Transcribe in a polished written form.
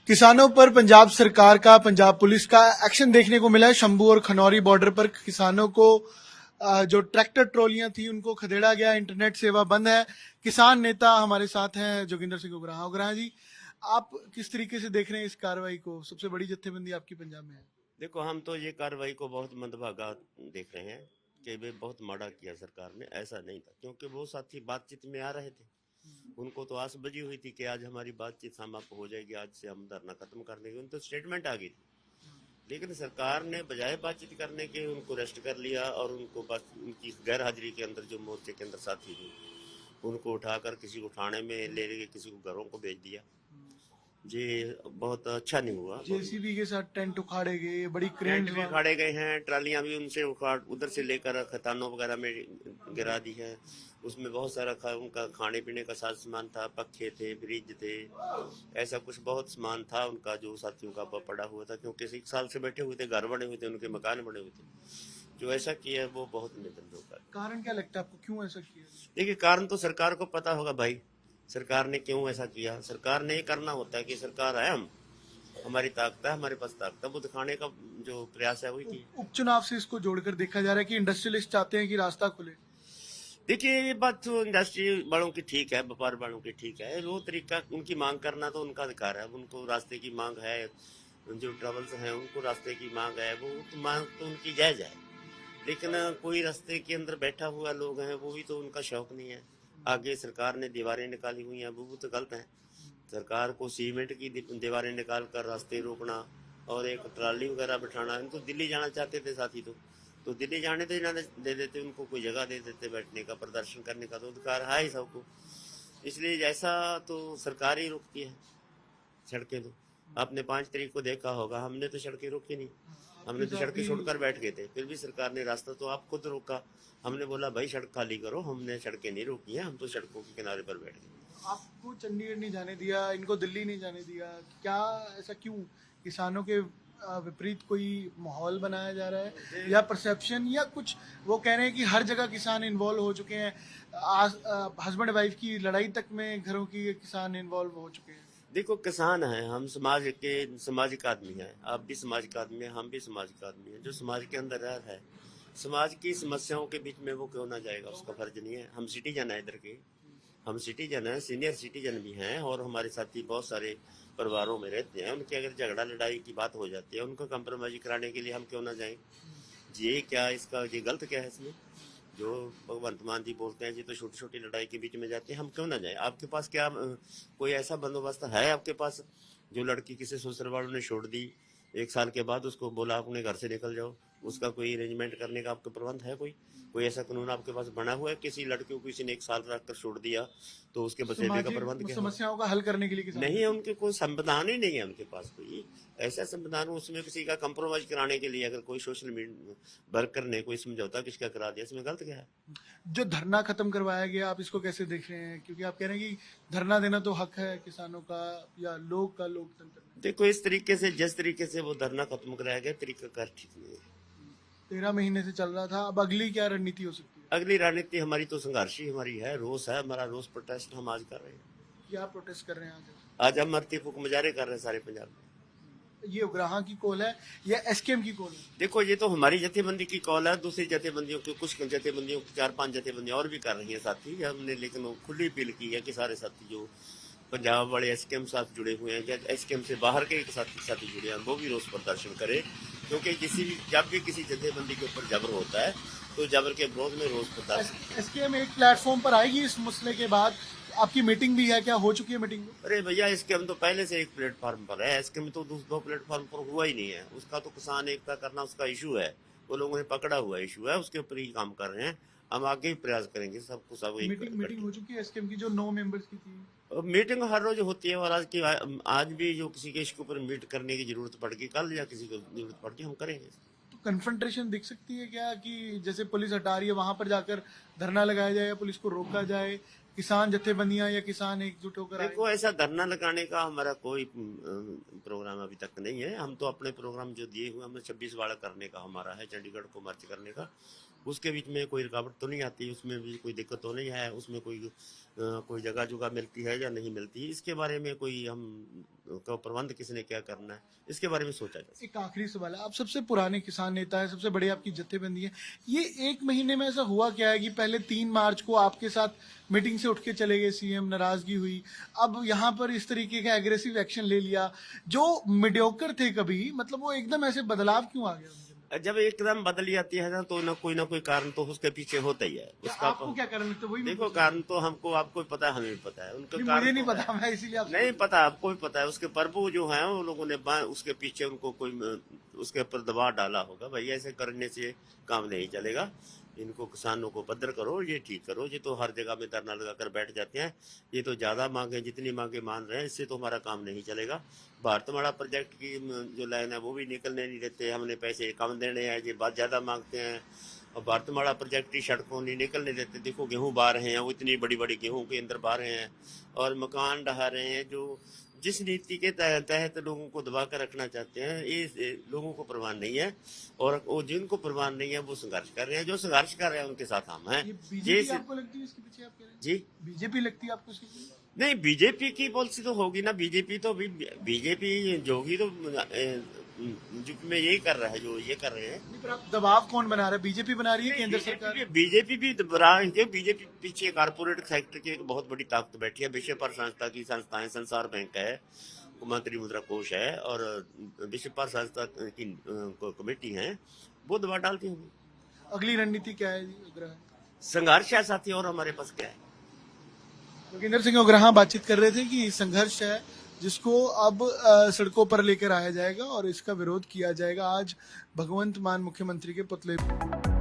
किसानों पर पंजाब सरकार का, पंजाब पुलिस का एक्शन देखने को मिला है। शंभू और खनौरी बॉर्डर पर किसानों को जो ट्रैक्टर ट्रॉलियां थी उनको खदेड़ा गया। इंटरनेट सेवा बंद है। किसान नेता हमारे साथ हैं जोगिंदर सिंह उग्राहा। उग्राहा जी, आप किस तरीके से देख रहे हैं इस कार्रवाई को? सबसे बड़ी जत्थेबंदी आपकी पंजाब में है। देखो, हम तो ये कार्रवाई को बहुत मंदभागा देख रहे हैं कि वे बहुत माड़ा किया सरकार ने। ऐसा नहीं था, क्योंकि वो साथी बातचीत में आ रहे थे। उनको तो आस बजी हुई थी कि आज हमारी बातचीत समाप्त हो जाएगी, आज से हम धरना खत्म कर देंगे। उनको स्टेटमेंट आ गई थी, लेकिन सरकार ने बजाय बातचीत करने के उनको अरेस्ट कर लिया और उनको बस उनकी गैर हाजिरी के अंदर जो मोर्चे के अंदर साथी थे उनको उठाकर किसी को थाने में ले गए, किसी को घरों को भेज दिया। ये बहुत अच्छा नहीं हुआ। जेसीबी के साथ टेंट उखाड़े गए, बड़ी क्रेन टेंट भी उखाड़े गए हैं, ट्रालियां भी उनसे उखाड़ उधर से लेकर खतानों वगैरह में गिरा दी है। उसमें बहुत सारा उनका खाने पीने का साथ सामान था, पखे थे, फ्रिज थे, ऐसा कुछ बहुत सामान था उनका जो साथियों का पड़ा हुआ था। क्योंकि 1 साल से बैठे हुए थे, घर बने हुए थे, उनके मकान बने हुए थे। जो ऐसा किया वो बहुत निंदनीय है। कारण क्या लगता है आपको, क्यों ऐसा किया? देखिए, कारण तो सरकार को पता होगा भाई, सरकार ने क्यों ऐसा किया। सरकार ने ये करना होता है कि सरकार है, हम हमारी ताकत है, हमारे पास ताकत है, वो दिखाने का जो प्रयास है वही किया। उपचुनाव से इसको जोड़कर देखा जा रहा है कि इंडस्ट्रियलिस्ट चाहते हैं कि रास्ता खुले। देखिए, ये बात तो इंडस्ट्री वालों की ठीक है, व्यापार वालों की ठीक है। वो तरीका उनकी मांग करना तो उनका अधिकार है। उनको रास्ते की मांग है, जो ट्रेवल्स हैं उनको रास्ते की मांग है, वो तो मांग तो उनकी जायज है। लेकिन कोई रास्ते के अंदर बैठा हुआ लोग हैं, वो भी तो उनका शौक नहीं है। आगे सरकार ने दीवारें निकाली हुई हैं, वो तो गलत है। सरकार को सीमेंट की दीवारें निकाल कर रास्ते रोकना और एक ट्राली वगैरह बिठाना। इनको दिल्ली जाना चाहते थे साथी, तो दिल्ली जाने दे देते, उनको कोई जगह दे देते बैठने का, प्रदर्शन करने का तो अधिकार है ही सबको। इसलिए जैसा तो सरकार ही रोकती है सड़कें। तो आपने 5 तारीख को देखा होगा, हमने तो सड़कें रोकी नहीं, हमने तो सड़कें छोड़कर बैठ गए थे। फिर भी सरकार ने रास्ता तो आप खुद रोका। हमने बोला भाई सड़क खाली करो, हमने सड़कें नहीं रोकी हैं, हम तो सड़कों के किनारे पर बैठ गए। आपको चंडीगढ़ नहीं जाने दिया, इनको दिल्ली नहीं जाने दिया, क्या ऐसा क्यों? किसानों के विपरीत कोई माहौल बनाया जा रहा है या परसेप्शन, या कुछ वो कह रहे हैं कि हर जगह किसान इन्वॉल्व हो चुके हैं। हस्बैंड वाइफ की लड़ाई तक में घरों की किसान इन्वॉल्व हो चुके हैं। देखो, किसान हैं, हम समाज के सामाजिक आदमी हैं। आप भी सामाजिक आदमी हैं, हम भी सामाजिक आदमी हैं। जो समाज के अंदर रह है, समाज की समस्याओं के बीच में वो क्यों ना जाएगा, उसका फर्ज नहीं है। हम सिटीजन है इधर के, हम सिटीजन हैं, सीनियर सिटीजन भी हैं, और हमारे साथी बहुत सारे परिवारों में रहते हैं। उनके अगर झगड़ा लड़ाई की बात हो जाती है, उनको कंप्रोमाइज कराने के लिए हम क्यों ना जाएं। ये क्या, इसका ये गलत क्या है इसमें? जो भगवंत मान जी बोलते हैं, जी तो छोटी छोटी लड़ाई के बीच में जाते हैं, हम क्यों ना जाए। आपके पास क्या कोई ऐसा बंदोबस्त है आपके पास? जो लड़की किसी ससुर वालों ने छोड़ दी, 1 साल के बाद उसको बोला अपने घर से निकल जाओ, उसका कोई अरेंजमेंट करने का आपका प्रबंध है? कोई ऐसा कानून आपके पास बना हुआ है? किसी लड़की को किसी ने 1 साल रख कर छोड़ दिया, तो उसके बसेरे का प्रबंध क्या है? समस्याओं का हल करने के लिए नहीं है, उनके कोई संविधान ही नहीं है उनके पास कोई ऐसा संविधान। उसमें किसी का कंप्रोमाइज कराने के लिए अगर कोई सोशल वर्कर ने कोई समझौता किसका करा दिया, इसमें गलत क्या है? जो धरना खत्म करवाया गया, आप इसको कैसे देख रहे हैं? क्योंकि आप कह रहे हैं कि धरना देना तो हक है किसानों का या लोग का, लोकतंत्र में। देखो, इस तरीके से जिस तरीके से वो धरना खत्म कराया गया, तरीका कार ठीक नहीं है। 13 महीने से चल रहा था, अब अगली क्या रणनीति हो सकती है? अगली रणनीति हमारी तो संघर्ष ही हमारी है, रोष है हमारा, रोष प्रोटेस्ट हम आज कर रहे हैं। क्या प्रोटेस्ट कर रहे हैं आज? आज हम मरती फूक मुजाहरे कर रहे हैं सारे पंजाब में। ये उग्राहा की कॉल है या एसकेएम की कॉल है? देखो, ये तो हमारी जथेबंदी की कॉल है। दूसरी जथेबंदियों की, कुछ जथेबंदियों की 4-5 जथेबंदियां और भी कर रही हैं साथी हमने, लेकिन वो खुली अपील की है कि सारे साथी जो पंजाब वाले एसकेएम साथ जुड़े हुए हैं या एसकेएम से बाहर के साथी जुड़े हैं, वो भी रोष प्रदर्शन करें। क्योंकि जब भी किसी जथेबंदी के ऊपर जबर होता है, तो जबर के विरोध में रोष प्रदर्शन। एसकेएम एक प्लेटफॉर्म पर आएगी इस मसले के बाद? आपकी मीटिंग भी है, क्या हो चुकी है मीटिंग? अरे भैया, एसकेएम तो पहले से एक प्लेटफॉर्म पर है। एसकेएम तो 2 प्लेटफॉर्म पर हुआ ही नहीं है। उसका तो किसान एकता करना उसका इशू है, वो लोगों ने पकड़ा हुआ इशू है, उसके ऊपर ही काम कर रहे हैं। हम आगे ही प्रयास करेंगे, सबको सब मीटिंग हो चुकी है एसकेएम की जो 9 मेंबर्स की थी? मीटिंग हर रोज होती है, और आज भी जो किसी के इसके ऊपर मीट करने की जरूरत पड़ेगी कल, या किसी को जरूरत पड़ती हम करेंगे। तो कन्फ्रंटेशन दिख सकती है क्या कि जैसे पुलिस हटा रही है वहां पर जाकर धरना लगाया जाए या पुलिस को रोका जाए, किसान जथेबंदियां या किसान एकजुट होकर? देखो, ऐसा धरना लगाने का हमारा कोई प्रोग्राम अभी तक नहीं है। हम तो अपने प्रोग्राम जो दिए हुए, हमें 26 वाड़ा करने का हमारा है, चंडीगढ़ को मार्च करने का, उसके बीच में कोई रुकावट तो नहीं आती, उसमें भी कोई दिक्कत तो नहीं है, उसमें कोई जगह जुगह मिलती है या नहीं मिलती, इसके बारे में कोई हम का प्रबंध किसने क्या करना है, इसके बारे में सोचा जाए। एक आखिरी सवाल है, आप सबसे पुराने किसान नेता है, सबसे बड़ी आपकी जत्थेबंदी है, ये एक महीने में ऐसा हुआ क्या है कि पहले 3 मार्च को आपके साथ मीटिंग से उठ के चले गए सीएम, नाराजगी हुई, अब यहाँ पर इस तरीके का एग्रेसिव एक्शन ले लिया, जो मीडियोकर थे कभी, मतलब वो एकदम ऐसे बदलाव क्यों आ गया उनके अंदर? जब एकदम बदली जाती है ना, तो ना कोई कारण तो उसके पीछे होता ही है उसका। आपको क्या कारण लगता है? वही देखो, कारण तो आपको भी पता है, हमें भी पता है, उनका नहीं, कारण मुझे नहीं तो पता, मैं इसीलिए आपसे नहीं पता, आपको भी पता है। उसके प्रभु जो है उन लोगों ने उसके पीछे उनको कोई उसके ऊपर दबाव डाला होगा, भाई ऐसे करने से काम नहीं चलेगा, इनको किसानों को पद्धर करो, ये ठीक करो। ये तो हर जगह में धरना लगा कर बैठ जाते हैं, ये तो ज्यादा मांगे, जितनी मांगे मान रहे हैं, इससे तो हमारा काम नहीं चलेगा। भारतमाला प्रोजेक्ट की जो लाइन है वो भी निकलने नहीं देते, हमने पैसे कम देने हैं, ये बात ज्यादा मांगते हैं। और भारतमाला प्रोजेक्ट की सड़कों नहीं निकलने देते, देखो गेहूं बा रहे हैं, वो इतनी बड़ी बड़ी गेहूं के अंदर बा रहे हैं और मकान ढहा रहे हैं, जो जिस नीति के तहत लोगों को दबा कर रखना चाहते हैं, ये लोगों को प्रवान नहीं है। और वो जिनको प्रवान नहीं है वो संघर्ष कर रहे हैं, जो संघर्ष कर रहे हैं उनके साथ हम हैं। ये बीजेपी आपको लगती है इसके पीछे? आप कह रहे हैं जी बीजेपी लगती है आपको इसके पीछे? नहीं, बीजेपी की पॉलिसी तो होगी ना, बीजेपी तो बीजेपी जो होगी तो यूपी में यही कर रहा है जो ये कर रहे हैं। नहीं, पर आप दबाव कौन बना रहा है? बीजेपी बना रही है केंद्र सरकार? बीजेपी भी बना रही है। बीजेपी पीछे कारपोरेट सेक्टर की एक बहुत बड़ी ताकत बैठी है, विश्व पर संस्था की संस्थाएं, संसार बैंक है, मंत्री मुद्रा कोष है और विश्व पर संस्था की कमेटी है, वो दबाव डालती होंगी। अगली रणनीति क्या है जी उग्रह? संघर्ष है साथी, और हमारे पास क्या है? योगेंद्र सिंह उग्रह बातचीत कर रहे थे कि संघर्ष है जिसको अब सड़कों पर लेकर आया जाएगा और इसका विरोध किया जाएगा आज भगवंत मान मुख्यमंत्री के पुतले पे।